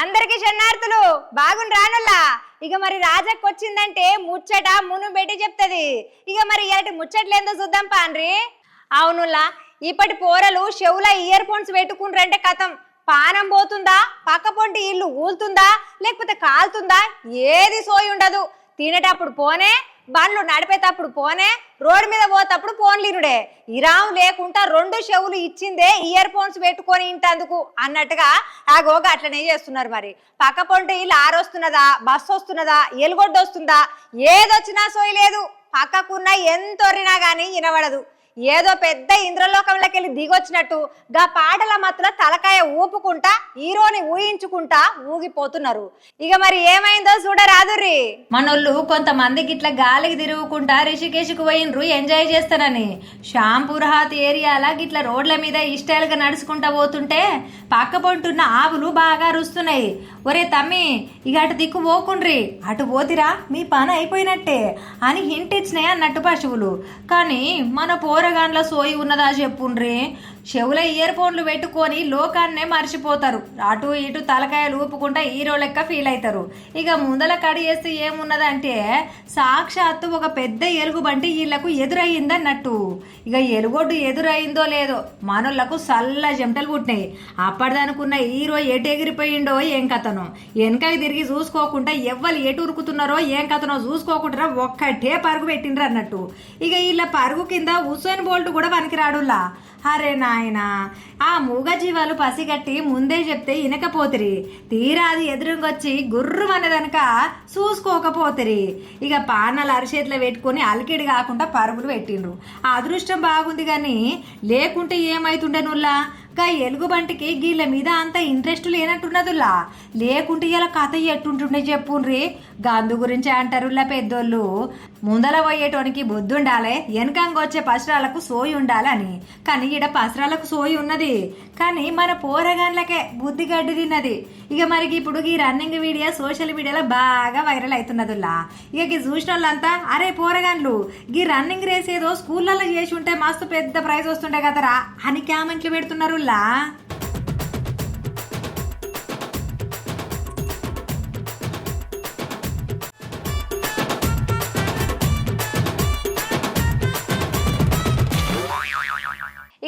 అందరికి శరణార్థులు బాగుండ్రానుల్లా. ఇక మరి రాజక్క వచ్చిందంటే ముచ్చట మును పెట్టి చెప్తది. ఇక మరి ఇలాంటి ముచ్చట్లేందో చూద్దాం పాండ్రి. అవునుల్లా, ఇప్పటి పోరలు చెవుల ఇయర్ ఫోన్స్ పెట్టుకుంటారంటే కథం పానం పోతుందా, పక్క పొంటి ఇల్లు ఊలుతుందా, లేకపోతే కాలుతుందా, ఏది సోయి ఉండదు. తినేటప్పుడు పోనే, బండ్లు నడిపేటప్పుడు పోనే, రోడ్డు మీద పోతప్పుడు ఫోన్లీనుడే. ఇరాం లేకుండా రెండు చెవులు ఇచ్చిందే ఇయర్ ఫోన్స్ పెట్టుకొని ఇంటందుకు అన్నట్టుగా ఆగోగ అట్లనే చేస్తున్నారు. మరి పక్క పొంటి ఇల్లు ఆరొస్తున్నదా, బస్సు వస్తున్నదా, ఎలుగొడ్డు వస్తుందా, ఏదొచ్చినా సోయి లేదు. పక్కకున్న ఎంతొరినా గానీ వినబడదు. ఏదో పెద్ద ఇంద్రలోకంలోకి వెళ్ళి దిగొచ్చినట్టు గా పాటల మత్తులో తలకాయ ఊపుకుంటా హీరోని ఊహించుకుంటా ఊగిపోతున్నారు. ఇక మరి ఏమైందో చూడరాదుర్రి. మనోళ్ళు కొంతమంది గిట్ల గాలికి తిరుగుకుంటా రిషికేశ్కు పోయినరు ఎంజాయ్ చేస్తానని. షాంపూర్ హాత్ ఏరియాల గిట్ల రోడ్ల మీద ఇష్టాలుగా నడుచుకుంటా పోతుంటే పక్క పొంటున్న ఆవులు బాగా రుస్తున్నాయి. ఒరే తమ్మి, ఇక అటు దిక్కు పోకుండ్రి, అటు పోతిరా మీ పని అయిపోయినట్టే అని హింట్ ఇచ్చినాయి అన్నట్టు పశువులు. కానీ మన పోరగాన్ల సోయి ఉన్నదా చెప్పుండ్రి. చెవుల ఇయర్ ఫోన్లు పెట్టుకొని లోకాన్నే మర్చిపోతారు. అటు ఇటు తలకాయలు ఊపుకుంటా హీరో లెక్క ఫీల్ అవుతారు. ఇక ముందల కడి చేస్తే ఏమున్నదంటే సాక్షాత్తు ఒక పెద్ద ఎలుగుబంటి వీళ్లకు ఎదురయ్యిందన్నట్టు. ఇక ఎలుగొడ్డు ఎదురయ్యిందో లేదో మనోళ్లకు సల్ల చెమటలు పుట్టినాయి. అప్పటిదనుకున్న హీరో ఎటు ఎగిరిపోయిండో ఏం కథనో, వెనకకి తిరిగి చూసుకోకుండా ఎవ్వరు ఎటు ఉరుకుతున్నారో ఏం కథనో చూసుకోకుండా ఒక్కటే పరుగు పెట్టిండ్రు అన్నట్టు. ఇక వీళ్ళ పరుగు కింద ఉసైన్ బోల్ట్ కూడా పనికిరాడుల్లా. అరే నాయనా, ఆ మూగజీవాలు పసిగట్టి ముందే చెప్తే ఇనకపోతిరి, తీరా అది ఎదురుగొచ్చి గుర్రుమన్నదనక చూసుకోకపోతిరి. ఇక పానలు అరిచేతిలో పెట్టుకొని అలికిడి కాకుండా పరుగులు పెట్టిండ్రు. ఆ అదృష్టం బాగుంది కానీ లేకుంటే ఏమైతుండే నుల్లా. గా ఎలుగుబంటికి గీళ్ళ మీద అంత ఇంట్రెస్ట్ లేనట్టున్నదులా. లేకుంటే ఇలా కథ ఎట్టుంటుండే చెప్పుండ్రి. గందు గురించి అంటారులా పెద్దోళ్ళు. ముందల పోయేటోనికి బుద్ధి ఉండాలి, వెనకంగొచ్చే పసరాలకు సోయి ఉండాలని. కానీ ఈడ పసరాలకు సోయి ఉన్నది, కానీ మన పోరగాన్లకే బుద్ధి గడ్డి తిన్నది. ఇక మరికి ఇప్పుడు ఈ రన్నింగ్ వీడియో సోషల్ మీడియాలో బాగా వైరల్ అవుతున్నదిలా. ఇక చూసిన వాళ్ళంతా అరే పోరగాన్లు ఈ రన్నింగ్ రేస్ ఏదో స్కూళ్ళల్లో చేసి ఉంటే మస్తు పెద్ద ప్రైజ్ వస్తుండే కదరా అని కామెంట్లు పెడుతున్నారు.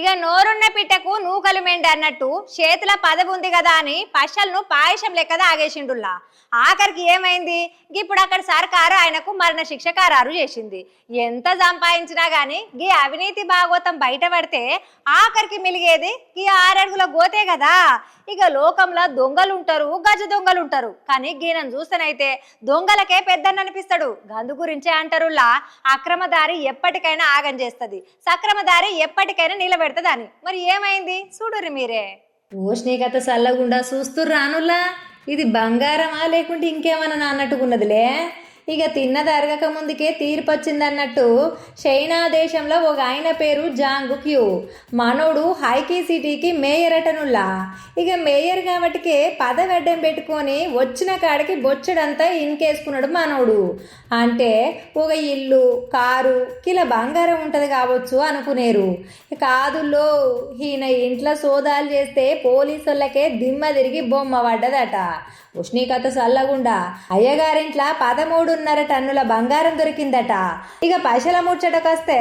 ఇక నోరున్న పిట్టకు నూకలు మెండి అన్నట్టు చేతుల పదవి ఉంది కదా అని పశలను పాయసం లెక్క ఆగేసిండుల్లా. ఆఖరికి ఏమైంది, ఇప్పుడు అక్కడ సర్కారు ఆయనకు మరణ శిక్ష ఖరారు చేసింది. ఎంత సంపాదించినా గాని గీ అవినీతి భాగవతం బయటపడితే ఆఖరికి మిలిగేది ఈ 6 అడుగుల గోతే కదా. ఇక లోకంలో దొంగలు ఉంటారు, గజ దొంగలు ఉంటారు, కానీ గీనను చూస్తేనైతే దొంగలకే పెద్దన్న అనిపిస్తాడు. గందు గురించే అంటారులా, అక్రమదారి ఎప్పటికైనా ఆగం చేస్తుంది, సక్రమదారి ఎప్పటికైనా నిలబెడుతుంది అని. మరి ఏమైంది చూడుర్రి మీరే. ఓష్ణీకత సల్లగుండా చూస్తూ రానుల్లా. ఇది బంగారమా లేకుంటే ఇంకేమన్నా అన్నట్టుకున్నదిలే. ఇక తిన్నది అరగక ముందుకే తీర్పు వచ్చిందన్నట్టు చైనా దేశంలో ఒక ఆయన పేరు జాంగ్ క్యూ. మనోడు హైకీ సిటీకి మేయర్ అటనుల్లా. ఇక మేయర్ కాబట్టికే పదవి అడ్డం పెట్టుకొని వచ్చిన కాడికి బొచ్చడంతా ఇన్కేసుకున్నాడు మనోడు. అంటే ఒక ఇల్లు, కారు, కిలో బంగారం ఉంటుంది కావచ్చు అనుకునేరు. కాదుల్లో ఈయన ఇంట్లో సోదాలు చేస్తే పోలీసు వాళ్ళకే దిమ్మ తిరిగి బొమ్మ పడ్డదట. ఉష్ణీకత సల్లగుండా అయ్యగారింట్ల 13.5 టన్నుల బంగారం దొరికిందట. ఇక పైసల ముచ్చటకొస్తే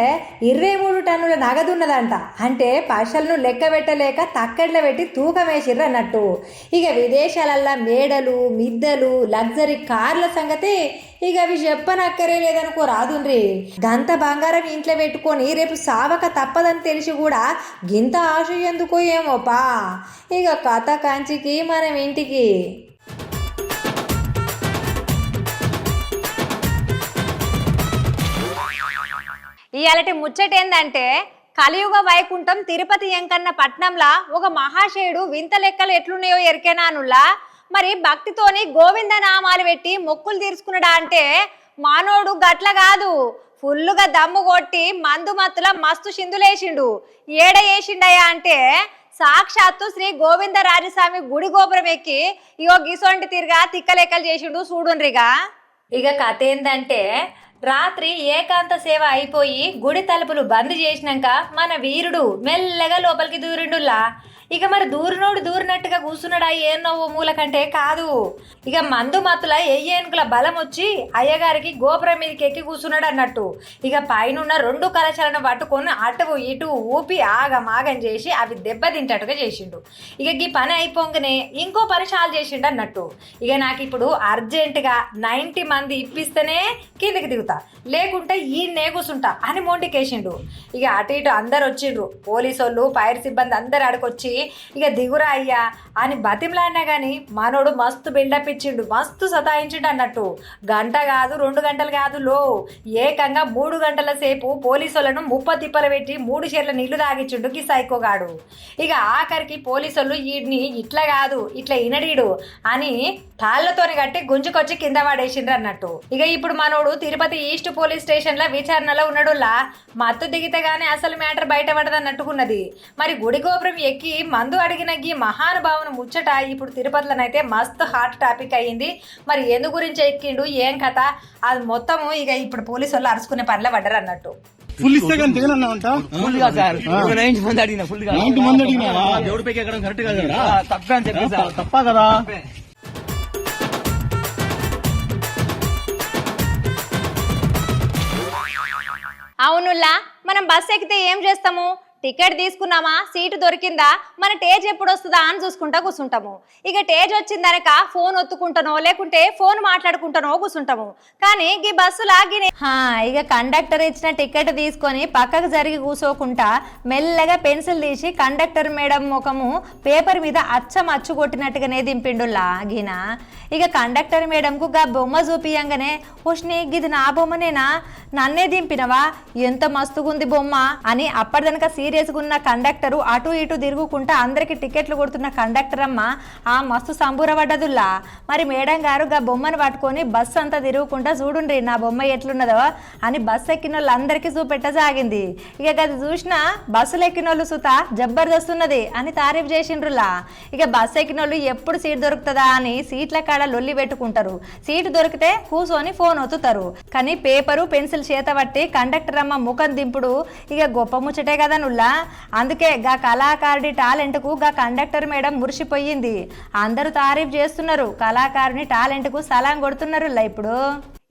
23 టన్నుల నగదున్నదంట. అంటే పైసలను లెక్క పెట్టలేక తక్కడ్ల పెట్టి తూకం వేసిర్రు అన్నట్టు. ఇక విదేశాలల్లా మేడలు, మిద్దెలు, లగ్జరీ కార్ల సంగతి ఇక అవి చెప్పనక్కరే లేదనుకో రాదుండ్రి. గంత బంగారం ఇంట్లో పెట్టుకొని రేపు సావక తప్పదని తెలిసి కూడా గింత ఆశ ఎందుకో ఏమోపా. ఇక కథ కంచికి మనం ఇంటికి. ఇయాలటి ముచ్చట ఏందంటే కలియుగ వైకుంఠం తిరుపతి ఎంకన్న పట్నంలా ఒక మహాశయుడు వింత లెక్కలు ఎట్లున్నాయో ఎరికేనానుల్లా. మరి భక్తితోని గోవింద నామాలు పెట్టి మొక్కులు తీర్చుకున్నాడా అంటే మానోడు గట్ల కాదు, ఫుల్లుగా దమ్ము కొట్టి మందు మత్తుల మస్తు సిందులేసిండు. ఏడ వేసిండయా అంటే సాక్షాత్తు శ్రీ గోవింద రాజస్వామి గుడి గోపురం ఎక్కి ఇగో గిసొంటి తిరిగా తిక్కలెక్కలు చేసిండు చూడుండ్రిగా. ఇక కథ ఏందంటే రాత్రి ఏకాంత సేవ అయిపోయి గుడి తలుపులు బంద్ చేసినాక మన వీరుడు మెల్లగా లోపలికి దూరిండులా. ఇక మరి దూరినోడు దూరినట్టుగా కూర్చున్నాడా ఏన్నో ఓ మూల కంటే కాదు. ఇక మందు మత్తుల ఏనుగుల బలం వచ్చి అయ్యగారికి గోపురం మీదకి ఎక్కి కూర్చున్నాడు అన్నట్టు. ఇక పైనున్న 2 కలశాలను పట్టుకొని అటు ఇటు ఊపి ఆగమాగం చేసి అవి దెబ్బతింటట్టుగా చేసిండు. ఇక ఈ పని అయిపోగానే ఇంకో పని చాలు చేసిండు అన్నట్టు. ఇక నాకు ఇప్పుడు అర్జెంటుగా 90 మంది ఇప్పిస్తేనే కిందకి దిగుతా, లేకుంటే ఈయన్నే కూర్చుంటా అని మొండికేసిండు. ఇక అటు ఇటు అందరు వచ్చిండ్రు, పోలీసు వాళ్ళు ఫైర్ సిబ్బంది అందరు ఆడుకొచ్చి ఇక దిగురా అయ్యా అని బతిమలాడినా కానీ మనోడు మస్తు బిల్డప్ ఇచ్చిండు, మస్తు సతాయించిండు అన్నట్టు. గంట కాదు 2 గంటలు కాదు ఏకంగా 3 గంటల సేపు పోలీసు వాళ్ళను తిప్పలు పెట్టి 3 షేర్ల నీళ్లు తాగిచ్చిండు కి సైకోగాడు. ఇక ఆఖరికి పోలీసు వాళ్ళు వీడిని ఇట్లా కాదు ఇట్లా ఇనడీడు అని తాళ్లతోని కట్టి గుంజుకొచ్చి కింద పడేసిండ్రు అన్నట్టు. ఇక ఇప్పుడు మనోడు తిరుపతి ఈస్ట్ పోలీస్ స్టేషన్ లో విచారణలో ఉన్నాడులా. మత్తు దిగితే గానీ అసలు మ్యాటర్ బయటపడదన్నట్టుకున్నది. మరి గుడి గోపురం ఎక్కి మందు అడిగిన ఈ మహానుభావుని ముచ్చట ఇప్పుడు తిరుపతిలోనైతే మస్తు హాట్ టాపిక్ అయ్యింది. మరి ఎందు గురించి ఎక్కిండు ఏం కథ అది మొత్తము ఇక ఇప్పుడు పోలీసు వాళ్ళు అరుచుకునే పనిలో పడ్డారు అన్నట్టు. ఫుల్ ఇస్తే కానీ దిగనన్నావంట. ఫుల్ గా సార్ 90 మంది అడిగిన ఫుల్ గా 90 మంది అడిగినావా? దేవుడి పైకి ఎక్కడం కరెక్ట్ కదా, తప్పే అని చెప్పి సార్. తప్పా కదా? అవునుల్లా, మనం బస్సు ఎక్కితే ఏం చేస్తాము? టికెట్ తీసుకున్నామా, సీటు దొరికిందా, మన టేజ్ ఎప్పుడు వస్తుందా అని చూసుకుంటా కూర్చుంటాము. ఇక టేజ్ వచ్చిందనక ఫోన్ ఒత్తుకుంటానో లేకుంటే ఫోన్ మాట్లాడుకుంటానో కూర్చుంటాము. కానీ ఈ బస్సు లాగినే ఇక కండక్టర్ ఇచ్చిన టికెట్ తీసుకొని పక్కకు జరిగి కూర్చోకుండా మెల్లగా పెన్సిల్ తీసి కండక్టర్ మేడం ముఖము పేపర్ మీద అచ్చు కొట్టినట్టుగానే దింపిండు లాగిన. ఇక కండక్టర్ మేడంకు గా బొమ్మ చూపియంగానే హుష్ని గిది నా బొమ్మనేనా, నన్నే దింపినవా, ఎంత మస్తుగుంది బొమ్మ అని అప్పటిదనక సీరియస్గా ఉన్న కండక్టరు అటు ఇటు తిరుగుకుంటా అందరికి టికెట్లు కొడుతున్న కండక్టర్ అమ్మ ఆ మస్తు సంబూరపడ్డదుల్లా. మరి మేడం గారు గా బొమ్మను పట్టుకొని బస్సు అంతా తిరుగుకుంటా చూడుండ్రి నా బొమ్మ ఎట్లున్నదో అని బస్సు ఎక్కిన వాళ్ళు అందరికీ చూపెట్టసాగింది. ఇక గది చూసినా బస్సులు ఎక్కిన వాళ్ళు సుత జబర్దస్తున్నది అని తారీఫ్ చేసిండ్రులా. ఇక బస్సు ఎక్కిన వాళ్ళు ఎప్పుడు సీట్ దొరుకుతుందా అని సీట్ల కాడ లొల్లి పెట్టుకుంటారు, సీటు దొరికితే కూర్చొని ఫోన్ ఒత్తుతారు. కానీ పేపరు పెన్సిల్ చేత పట్టి కండక్టర్ అమ్మ ముఖం దింపుడు ఇక గొప్ప ముచ్చటే కదా నుల్లా. అందుకే గా కళాకారుడి టాలెంట్ కు గా కండక్టర్ మేడం మురిసిపోయింది. అందరూ తారీఫ్ చేస్తున్నారు, కళాకారుని టాలెంట్ కు సలాం కొడుతున్నారు ఇప్పుడు.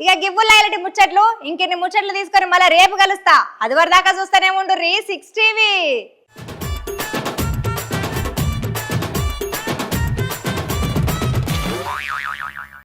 ఇక గివ్వుల్లా ఇలాంటి ముచ్చట్లు ఇంకెన్ని ముచ్చట్లు తీసుకొని మళ్ళీ రేపు కలుస్తా. అది వరదాకా చూస్తూనే ఉండు 6 టీవీ.